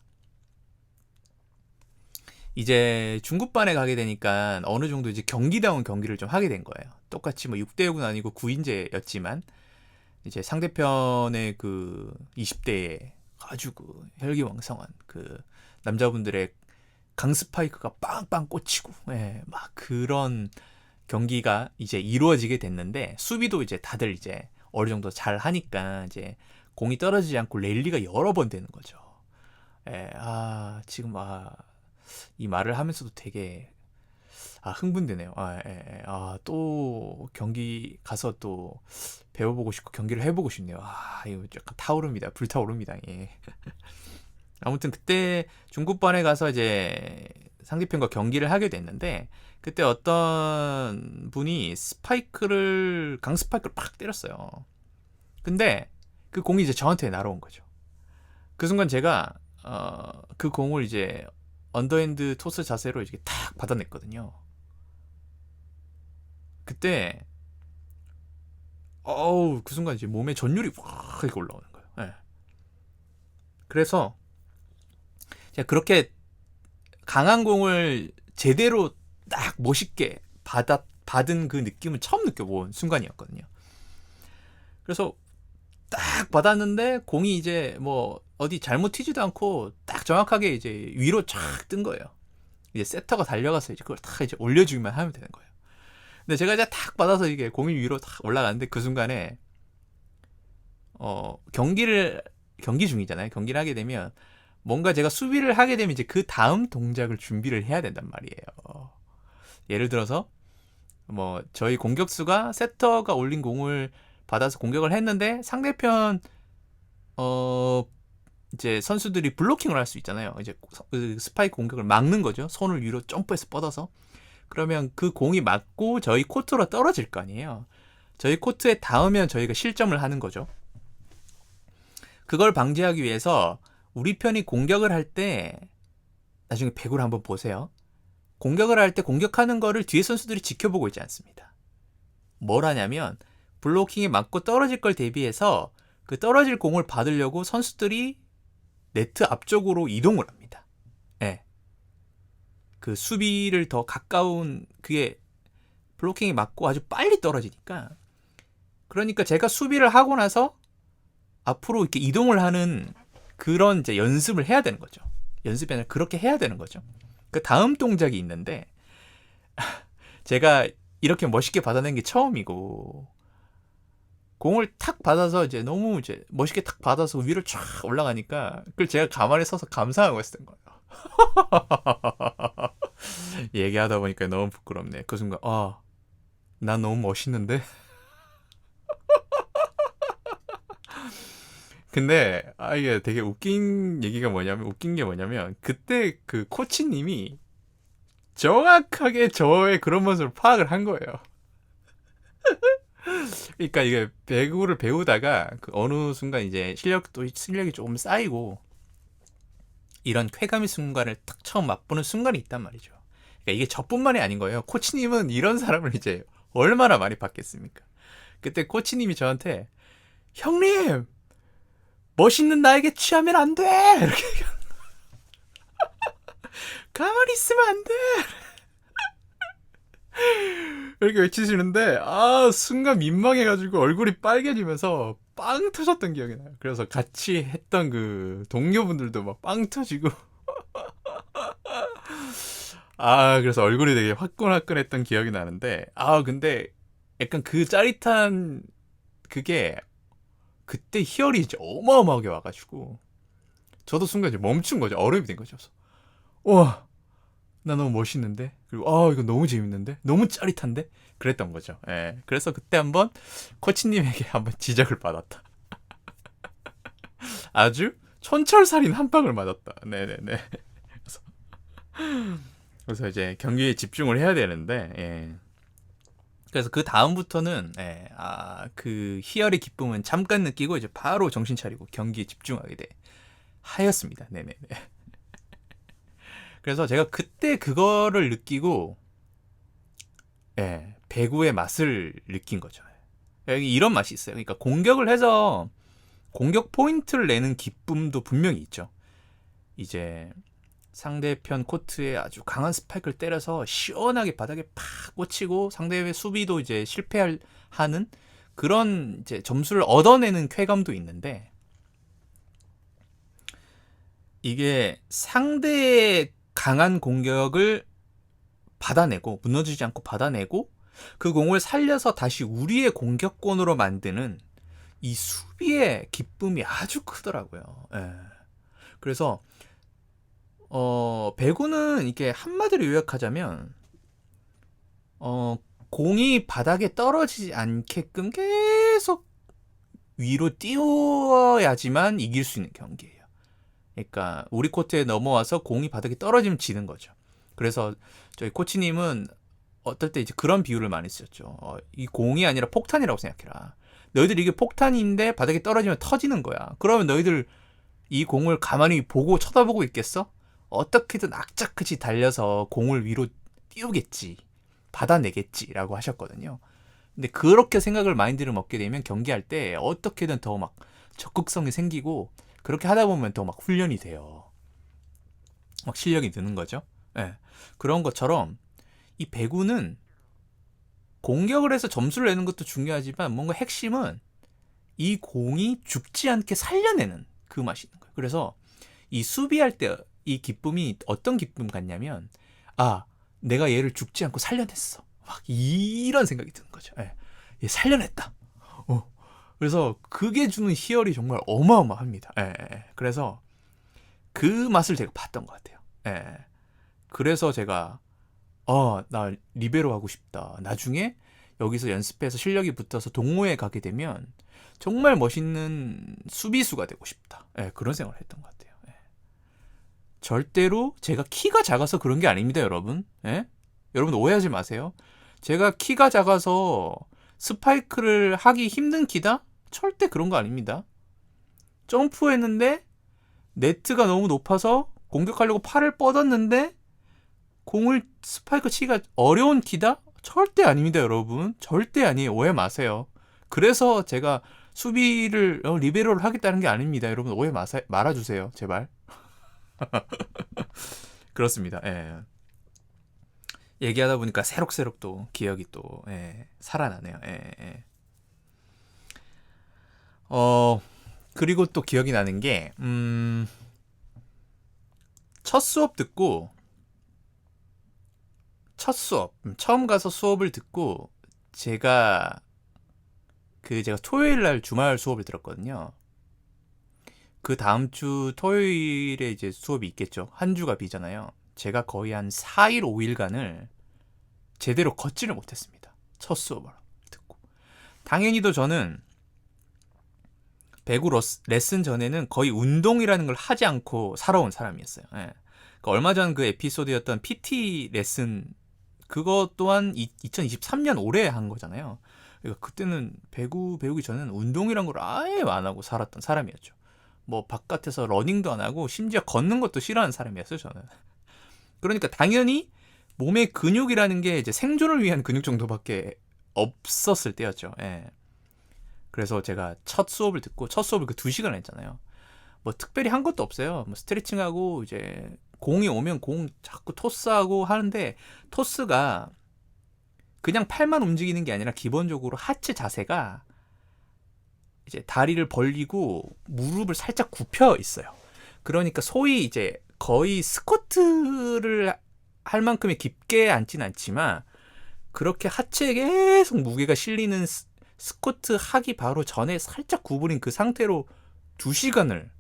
이제 중급반에 가게 되니까 어느 정도 이제 경기다운 경기를 좀 하게 된 거예요. 똑같이 뭐 6대6은 아니고 9인제였지만 이제 상대편의 그 20대에 아주 그 혈기왕성한 그 남자분들의 강스파이크가 빵빵 꽂히고 막 그런 경기가 이제 이루어지게 됐는데, 수비도 이제 다들 이제 어느 정도 잘 하니까 이제 공이 떨어지지 않고 랠리가 여러 번 되는 거죠. 지금 이 말을 하면서도 되게 흥분되네요. 또 경기 가서 또 배워보고 싶고 경기를 해보고 싶네요. 이거 약간 타오릅니다. 불타오릅니다. 아무튼 그때 중급반에 가서 이제 상대편과 경기를 하게 됐는데, 그때 어떤 분이 강스파이크를 팍 때렸어요. 근데 그 공이 이제 저한테 날아온 거죠. 그 순간 제가 그 공을 이제 언더핸드 토스 자세로 이렇게 탁 받아냈거든요. 그때 그 순간 이제 몸에 전율이 확 이렇게 올라오는 거예요. 그래서 제가 그렇게 강한 공을 제대로 딱 멋있게 받은 그 느낌을 처음 느껴본 순간이었거든요. 그래서 딱 받았는데 공이 이제 뭐 어디 잘못 튀지도 않고 딱 정확하게 이제 위로 쫙 뜬 거예요. 이제 세터가 달려가서 이제 그걸 딱 이제 올려주기만 하면 되는 거예요. 근데 제가 이제 탁 받아서 이게 공이 위로 탁 올라가는데, 그 순간에 경기 중이잖아요. 경기를 하게 되면 뭔가 제가 수비를 하게 되면 이제 그 다음 동작을 준비를 해야 된단 말이에요. 예를 들어서 뭐 저희 공격수가 세터가 올린 공을 받아서 공격을 했는데 상대편 이제 선수들이 블로킹을 할 수 있잖아요. 이제 스파이크 공격을 막는 거죠. 손을 위로 점프해서 뻗어서. 그러면 그 공이 맞고 저희 코트로 떨어질 거 아니에요. 저희 코트에 닿으면 저희가 실점을 하는 거죠. 그걸 방지하기 위해서 우리 편이 공격을 할 때 나중에 배구를 한번 보세요. 공격을 할 때 공격하는 거를 뒤에 선수들이 지켜보고 있지 않습니다. 뭘 하냐면 블로킹에 맞고 떨어질 걸 대비해서 그 떨어질 공을 받으려고 선수들이 네트 앞쪽으로 이동을 합니다. 예. 그 수비를 더 가까운 그게 블로킹이 맞고 아주 빨리 떨어지니까 그러니까 제가 수비를 하고 나서 앞으로 이렇게 이동을 하는 그런 이제 연습을 해야 되는 거죠. 연습이 아니라 그렇게 해야 되는 거죠. 그 다음 동작이 있는데 제가 이렇게 멋있게 받아낸 게 처음이고 공을 탁 받아서 이제 너무 이제 멋있게 탁 받아서 위로 쫙 올라가니까 그걸 제가 가만히 서서 감상하고 있었던 거예요. 얘기하다 보니까 너무 부끄럽네. 그 순간 난 너무 멋있는데? 근데 이게 되게 웃긴 게 뭐냐면 그때 그 코치님이 정확하게 저의 그런 모습을 파악을 한 거예요. 그러니까 이게 배구를 배우다가 그 어느 순간 이제 실력이 조금 쌓이고 이런 쾌감의 순간을 딱 처음 맛보는 순간이 있단 말이죠. 그러니까 이게 저뿐만이 아닌 거예요. 코치님은 이런 사람을 이제 얼마나 많이 봤겠습니까? 그때 코치님이 저한테 형님 멋있는 나에게 취하면 안 돼! 이렇게 가만히 있으면 안 돼! 이렇게 외치시는데 순간 민망해가지고 얼굴이 빨개지면서 빵 터졌던 기억이 나요. 그래서 같이 했던 그 동료분들도 막 빵 터지고 그래서 얼굴이 되게 화끈화끈했던 기억이 나는데 근데 약간 그 짜릿한 그게 그때 희열이 이제 어마어마하게 와가지고 저도 순간 이제 멈춘 거죠. 얼음이 된 거죠. 와, 나 너무 멋있는데? 그리고 이거 너무 재밌는데? 너무 짜릿한데? 그랬던 거죠. 예. 그래서 그때 한번 코치님에게 한번 지적을 받았다. 아주 촌철살인 한 방을 맞았다. 네네네. 그래서 이제 경기에 집중을 해야 되는데, 예. 그래서 그 다음부터는 그 희열의 기쁨은 잠깐 느끼고 이제 바로 정신 차리고 경기에 집중하게 하였습니다. 네네네. 그래서 제가 그때 그거를 느끼고 배구의 맛을 느낀 거죠. 이런 맛이 있어요. 그러니까 공격을 해서 공격 포인트를 내는 기쁨도 분명히 있죠. 이제 상대편 코트에 아주 강한 스파이크를 때려서 시원하게 바닥에 팍 꽂히고 상대의 수비도 이제 실패하는 그런 이제 점수를 얻어내는 쾌감도 있는데 이게 상대의 강한 공격을 받아내고 무너지지 않고 받아내고 그 공을 살려서 다시 우리의 공격권으로 만드는 이 수비의 기쁨이 아주 크더라고요. 그래서 배구는 이게 한마디로 요약하자면 공이 바닥에 떨어지지 않게끔 계속 위로 띄워야지만 이길 수 있는 경기예요. 그러니까 우리 코트에 넘어와서 공이 바닥에 떨어지면 지는 거죠. 그래서 저희 코치님은 어떨 때 이제 그런 비유를 많이 쓰셨죠. 이 공이 아니라 폭탄이라고 생각해라. 너희들 이게 폭탄인데 바닥에 떨어지면 터지는 거야. 그러면 너희들 이 공을 가만히 보고 쳐다보고 있겠어? 어떻게든 악착같이 달려서 공을 위로 띄우겠지. 받아내겠지라고 하셨거든요. 근데 그렇게 생각을 마인드를 먹게 되면 경기할 때 어떻게든 더 막 적극성이 생기고 그렇게 하다 보면 더 막 훈련이 돼요. 막 실력이 느는 거죠. 그런 것처럼 이 배구는 공격을 해서 점수를 내는 것도 중요하지만 뭔가 핵심은 이 공이 죽지 않게 살려내는 그 맛이 있는 거예요. 그래서 이 수비할 때 이 기쁨이 어떤 기쁨 같냐면 내가 얘를 죽지 않고 살려냈어. 막 이런 생각이 드는 거죠. 얘 살려냈다. 그래서 그게 주는 희열이 정말 어마어마합니다. 그래서 그 맛을 제가 봤던 것 같아요. 그래서 제가 나 리베로 하고 싶다. 나중에 여기서 연습해서 실력이 붙어서 동호회 가게 되면 정말 멋있는 수비수가 되고 싶다. 예, 그런 생각을 했던 것 같아요. 예. 절대로 제가 키가 작아서 그런 게 아닙니다, 여러분. 예? 여러분 오해하지 마세요. 제가 키가 작아서 스파이크를 하기 힘든 키다? 절대 그런 거 아닙니다. 점프했는데 네트가 너무 높아서 공격하려고 팔을 뻗었는데 공을 스파이크 치기가 어려운 키다? 절대 아닙니다, 여러분. 절대 아니에요. 오해 마세요. 그래서 제가 수비를 리베로를 하겠다는 게 아닙니다. 여러분 오해 말아주세요, 제발. 그렇습니다. 예. 얘기하다 보니까 새록새록 또 기억이 또 살아나네요. 예, 예. 그리고 또 기억이 나는 게 첫 수업 듣고 처음 가서 수업을 듣고 제가 토요일 날 주말 수업을 들었거든요. 그 다음 주 토요일에 이제 수업이 있겠죠. 한 주가 비잖아요. 제가 거의 한 4일, 5일간을 제대로 걷지를 못했습니다. 첫 수업을 듣고. 당연히도 저는 배구 레슨 전에는 거의 운동이라는 걸 하지 않고 살아온 사람이었어요. 예. 그러니까 얼마 전 그 에피소드였던 PT 레슨 그거 또한 2023년 올해 한 거잖아요. 그러니까 그때는 배구 배우기 전에는 운동이란 걸 아예 안 하고 살았던 사람이었죠. 뭐 바깥에서 러닝도 안 하고 심지어 걷는 것도 싫어하는 사람이었어요, 저는. 그러니까 당연히 몸의 근육이라는 게 이제 생존을 위한 근육 정도밖에 없었을 때였죠. 예. 그래서 제가 첫 수업을 듣고 첫 수업을 그 2시간 했잖아요. 뭐 특별히 한 것도 없어요. 뭐 스트레칭하고 이제 공이 오면 공 자꾸 토스하고 하는데 토스가 그냥 팔만 움직이는 게 아니라 기본적으로 하체 자세가 이제 다리를 벌리고 무릎을 살짝 굽혀 있어요. 그러니까 소위 이제 거의 스쿼트를 할 만큼의 깊게 앉진 않지만 그렇게 하체에 계속 무게가 실리는 스쿼트 하기 바로 전에 살짝 구부린 그 상태로 2시간을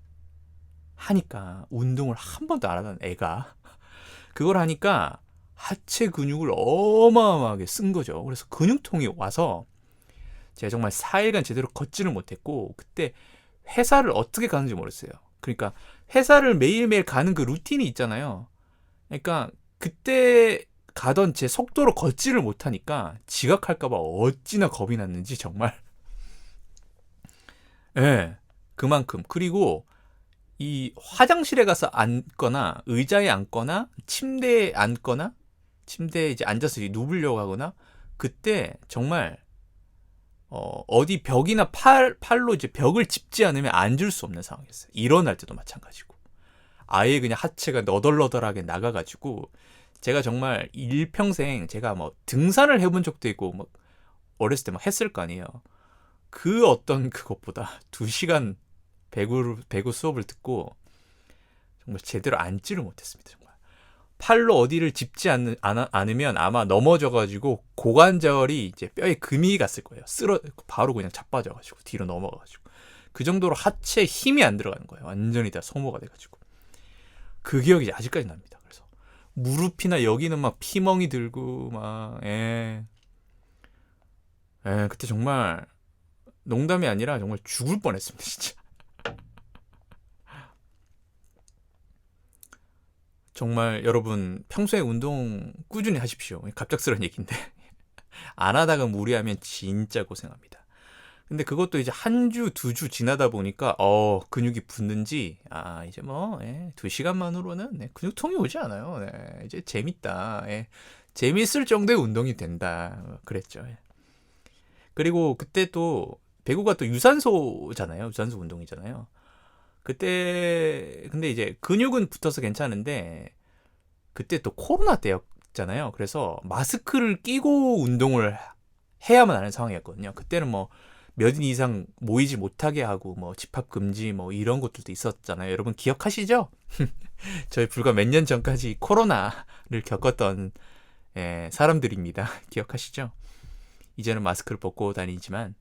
하니까 운동을 한 번도 안 하던 애가 그걸 하니까 하체 근육을 어마어마하게 쓴 거죠. 그래서 근육통이 와서 제가 정말 4일간 제대로 걷지를 못했고 그때 회사를 어떻게 가는지 모르겠어요. 그러니까 회사를 매일매일 가는 그 루틴이 있잖아요. 그러니까 그때 가던 제 속도로 걷지를 못하니까 지각할까봐 어찌나 겁이 났는지 정말. 예, 그만큼. 그리고 이 화장실에 가서 앉거나 의자에 앉거나 침대에 앉거나 침대에 이제 앉아서 누우려고 하거나 그때 정말 어디 벽이나 팔로 이제 벽을 짚지 않으면 앉을 수 없는 상황이었어요. 일어날 때도 마찬가지고. 아예 그냥 하체가 너덜너덜하게 나가가지고 제가 정말 일평생 제가 뭐 등산을 해본 적도 있고 뭐 어렸을 때 막 했을 거 아니에요. 그 어떤 그것보다 2시간 배구 수업을 듣고 정말 제대로 앉지를 못했습니다. 정말 팔로 어디를 짚지 않으면 아마 넘어져가지고 고관절이 이제 뼈에 금이 갔을 거예요. 바로 그냥 자빠져가지고 뒤로 넘어가가지고 그 정도로 하체에 힘이 안 들어가는 거예요. 완전히 다 소모가 돼가지고 그 기억이 아직까지 납니다. 그래서 무릎이나 여기는 막 피멍이 들고 막 그때 정말 농담이 아니라 정말 죽을 뻔했습니다, 진짜. 정말 여러분 평소에 운동 꾸준히 하십시오. 갑작스러운 얘기인데 안 하다가 무리하면 진짜 고생합니다. 근데 그것도 이제 한 주, 2주 지나다 보니까 근육이 붙는지 이제 뭐 2시간만으로는 근육통이 오지 않아요. 이제 재밌다. 재밌을 정도의 운동이 된다. 그랬죠. 그리고 그때 또 배구가 또 유산소잖아요. 유산소 운동이잖아요. 그때 근데 이제 근육은 붙어서 괜찮은데 그때 또 코로나 때였잖아요. 그래서 마스크를 끼고 운동을 해야만 하는 상황이었거든요. 그때는 뭐 몇 인 이상 모이지 못하게 하고 뭐 집합 금지 뭐 이런 것들도 있었잖아요. 여러분 기억하시죠? 저희 불과 몇 년 전까지 코로나를 겪었던 사람들입니다. 기억하시죠? 이제는 마스크를 벗고 다니지만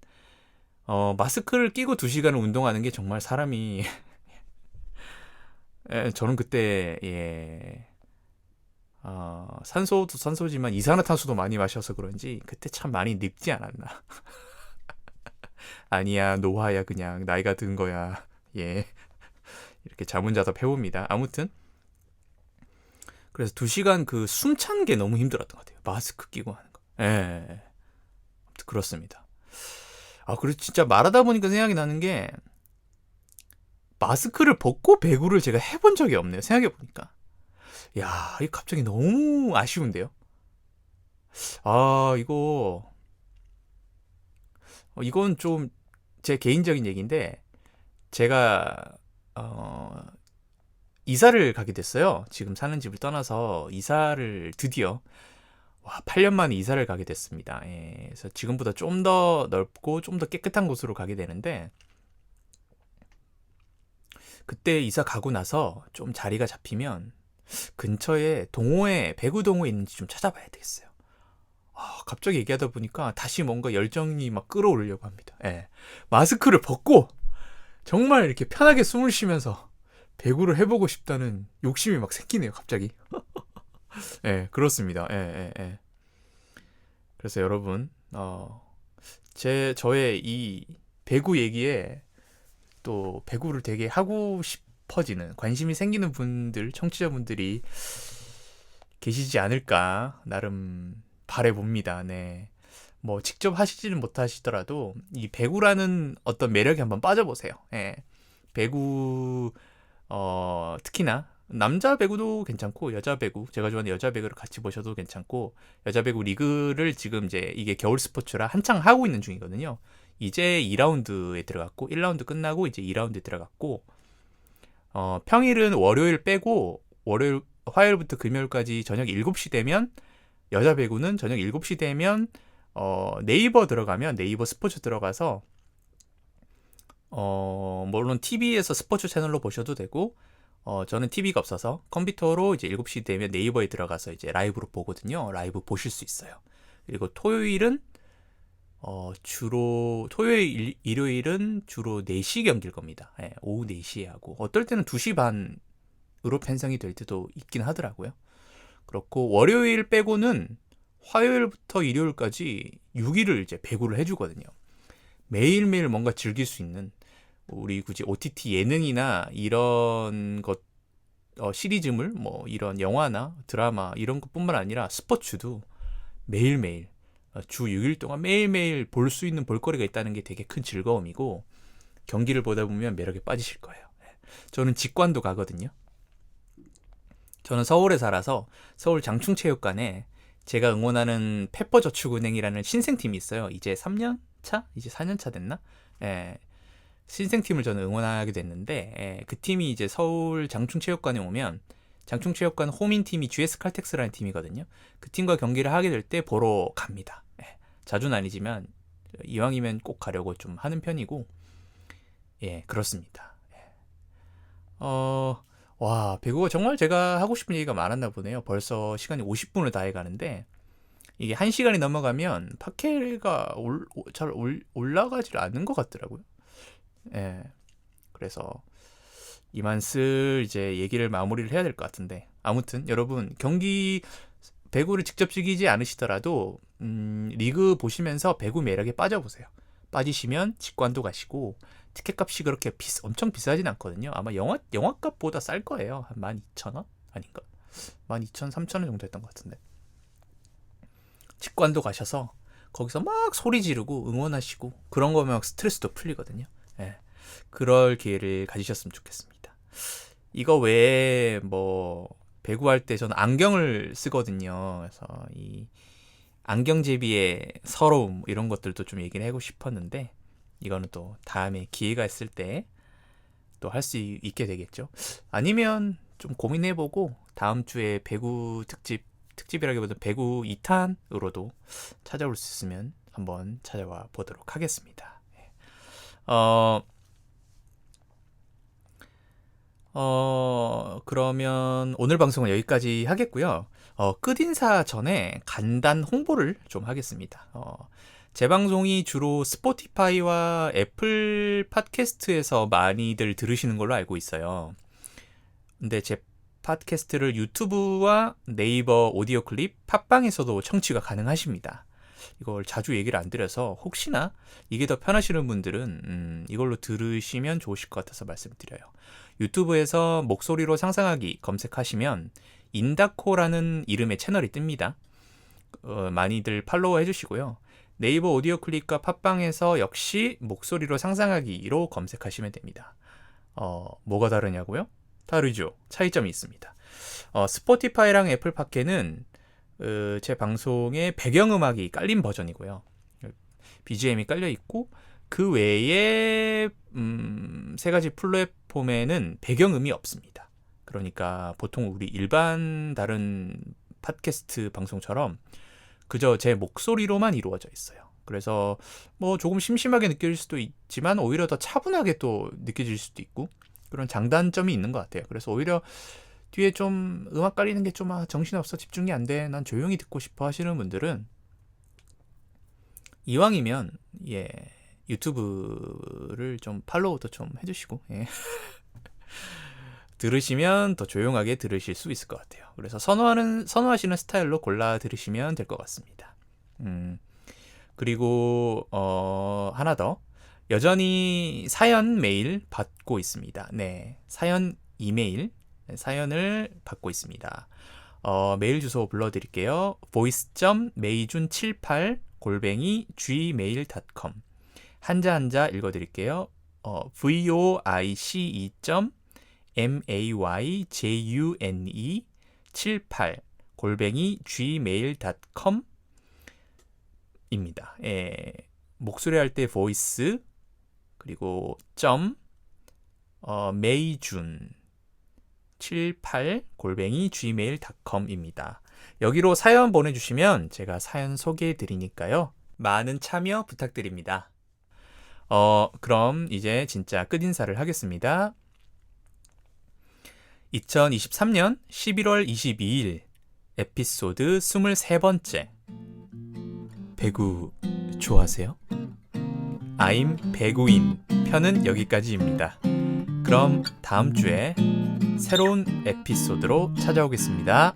마스크를 끼고 2시간을 운동하는 게 정말 사람이 저는 그때 산소도 산소지만 이산화탄소도 많이 마셔서 그런지 그때 참 많이 늙지 않았나. 아니야, 노화야, 그냥 나이가 든 거야. 예, 이렇게 자문자답 해봅니다. 아무튼 그래서 2시간 그 숨찬 게 너무 힘들었던 것 같아요. 마스크 끼고 하는 거. 예, 아무튼 그렇습니다. 그리고 진짜 말하다 보니까 생각이 나는 게, 마스크를 벗고 배구를 제가 해본 적이 없네요. 생각해보니까. 야, 이거 갑자기 너무 아쉬운데요? 이건 좀 제 개인적인 얘기인데, 제가, 이사를 가게 됐어요. 지금 사는 집을 떠나서 이사를 드디어, 8년 만에 이사를 가게 됐습니다. 예, 그래서 지금보다 좀 더 넓고 좀 더 깨끗한 곳으로 가게 되는데, 그때 이사 가고 나서 좀 자리가 잡히면 근처에 동호회, 배구 동호회 있는지 좀 찾아봐야 되겠어요. 갑자기 얘기하다 보니까 다시 뭔가 열정이 막 끌어오르려고 합니다. 예. 마스크를 벗고 정말 이렇게 편하게 숨을 쉬면서 배구를 해보고 싶다는 욕심이 막 생기네요, 갑자기. 예, 그렇습니다. 예, 예, 예. 그래서 여러분, 저의 이 배구 얘기에 또 배구를 되게 하고 싶어지는, 관심이 생기는 분들, 청취자분들이 계시지 않을까 나름 바라봅니다. 네. 뭐 직접 하시지는 못하시더라도 이 배구라는 어떤 매력에 한번 빠져보세요. 예. 배구, 특히나 남자 배구도 괜찮고 여자 배구, 제가 좋아하는 여자 배구를 같이 보셔도 괜찮고, 여자 배구 리그를 지금 이제 이게 겨울 스포츠라 한창 하고 있는 중이거든요. 이제 2라운드에 들어갔고, 1라운드 끝나고 이제 2라운드에 들어갔고, 평일은 월요일 빼고 화요일부터 금요일까지 저녁 7시 되면, 여자 배구는 저녁 7시 되면 네이버 들어가면, 네이버 스포츠 들어가서 물론 TV에서 스포츠 채널로 보셔도 되고, 저는 TV가 없어서 컴퓨터로 이제 7시 되면 네이버에 들어가서 이제 라이브로 보거든요. 라이브 보실 수 있어요. 그리고 토요일은 토요일, 일요일은 주로 4시 경기일 겁니다. 예, 오후 4시에 하고, 어떨 때는 2시 반으로 편성이 될 때도 있긴 하더라고요. 그렇고, 월요일 빼고는 화요일부터 일요일까지 6일을 이제 배구를 해주거든요. 매일매일 뭔가 즐길 수 있는, 우리 굳이 OTT 예능이나 이런 것, 시리즈물, 뭐 이런 영화나 드라마 이런 것뿐만 아니라 스포츠도 매일매일, 주 6일 동안 매일매일 볼 수 있는 볼거리가 있다는 게 되게 큰 즐거움이고, 경기를 보다 보면 매력에 빠지실 거예요. 저는 직관도 가거든요. 저는 서울에 살아서 서울 장충체육관에 제가 응원하는 페퍼저축은행이라는 신생팀이 있어요. 이제 3년 차? 이제 4년 차 됐나? 예. 신생팀을 저는 응원하게 됐는데, 예, 그 팀이 이제 서울 장충체육관에 오면, 장충체육관 홈인팀이 GS칼텍스라는 팀이거든요. 그 팀과 경기를 하게 될 때 보러 갑니다. 예, 자주는 아니지만 이왕이면 꼭 가려고 좀 하는 편이고, 예, 그렇습니다. 배구가 정말 제가 하고 싶은 얘기가 많았나 보네요. 벌써 시간이 50분을 다 해가는데, 이게 1시간이 넘어가면 팟캐가 잘 올라가질 않는 것 같더라고요. 예. 그래서 이만 슬 이제 얘기를 마무리를 해야 될 것 같은데, 아무튼 여러분, 배구를 직접 즐기지 않으시더라도 리그 보시면서 배구 매력에 빠져보세요. 빠지시면 직관도 가시고, 티켓값이 그렇게 엄청 비싸진 않거든요. 아마 영화값보다 쌀 거예요. 한 12,000원? 아닌가? 12,000, 3,000원 정도 했던 것 같은데. 직관도 가셔서 거기서 막 소리 지르고 응원하시고, 그런 거면 스트레스도 풀리거든요. 예. 그럴 기회를 가지셨으면 좋겠습니다. 이거 외에 뭐 배구할 때 저는 안경을 쓰거든요. 그래서 이 안경제비의 서러움, 이런 것들도 좀 얘기를 하고 싶었는데, 이거는 또 다음에 기회가 있을 때 또 할 수 있게 되겠죠. 아니면 좀 고민해보고 다음 주에 배구 특집이라기보다 배구 2탄으로도 찾아올 수 있으면 한번 찾아와 보도록 하겠습니다. 그러면 오늘 방송은 여기까지 하겠고요. 끝인사 전에 간단 홍보를 좀 하겠습니다. 제 방송이 주로 스포티파이와 애플 팟캐스트에서 많이들 들으시는 걸로 알고 있어요. 근데 제 팟캐스트를 유튜브와 네이버 오디오 클립, 팟빵에서도 청취가 가능하십니다. 이걸 자주 얘기를 안 드려서 혹시나 이게 더 편하시는 분들은 이걸로 들으시면 좋으실 것 같아서 말씀드려요. 유튜브에서 목소리로 상상하기 검색하시면 인다코라는 이름의 채널이 뜹니다. 많이들 팔로우 해주시고요. 네이버 오디오 클립과 팟빵에서 역시 목소리로 상상하기로 검색하시면 됩니다. 뭐가 다르냐고요? 다르죠. 차이점이 있습니다. 스포티파이랑 애플 팟캐는 제 방송에 배경음악이 깔린 버전이고요. BGM이 깔려 있고 그 외에 세 가지 플랫폼에는 배경음이 없습니다. 그러니까 보통 우리 일반 다른 팟캐스트 방송처럼 그저 제 목소리로만 이루어져 있어요. 그래서 뭐 조금 심심하게 느껴질 수도 있지만 오히려 더 차분하게 또 느껴질 수도 있고 그런 장단점이 있는 것 같아요. 그래서 오히려 뒤에 좀 음악 깔리는 게 좀 정신없어, 집중이 안 돼, 난 조용히 듣고 싶어 하시는 분들은 이왕이면 유튜브를 좀 팔로우도 좀 해주시고 들으시면 더 조용하게 들으실 수 있을 것 같아요. 그래서 선호하시는 스타일로 골라 들으시면 될 것 같습니다. 그리고 하나 더, 여전히 사연 메일 받고 있습니다. 네, 사연 이메일, 사연을 받고 있습니다. 메일 주소 불러드릴게요. voice.meijun78@gmail.com 한자 읽어드릴게요. voice.meijune78@gmail.com 입니다. 목소리 할 때 voice 그리고 메이준 78@gmail.com입니다. 여기로 사연 보내주시면 제가 사연 소개해 드리니까요. 많은 참여 부탁드립니다. 그럼 이제 진짜 끝인사를 하겠습니다. 2023년 11월 22일 에피소드 23번째. 배구 좋아하세요? I'm 배구인 편은 여기까지입니다. 그럼 다음 주에 새로운 에피소드로 찾아오겠습니다.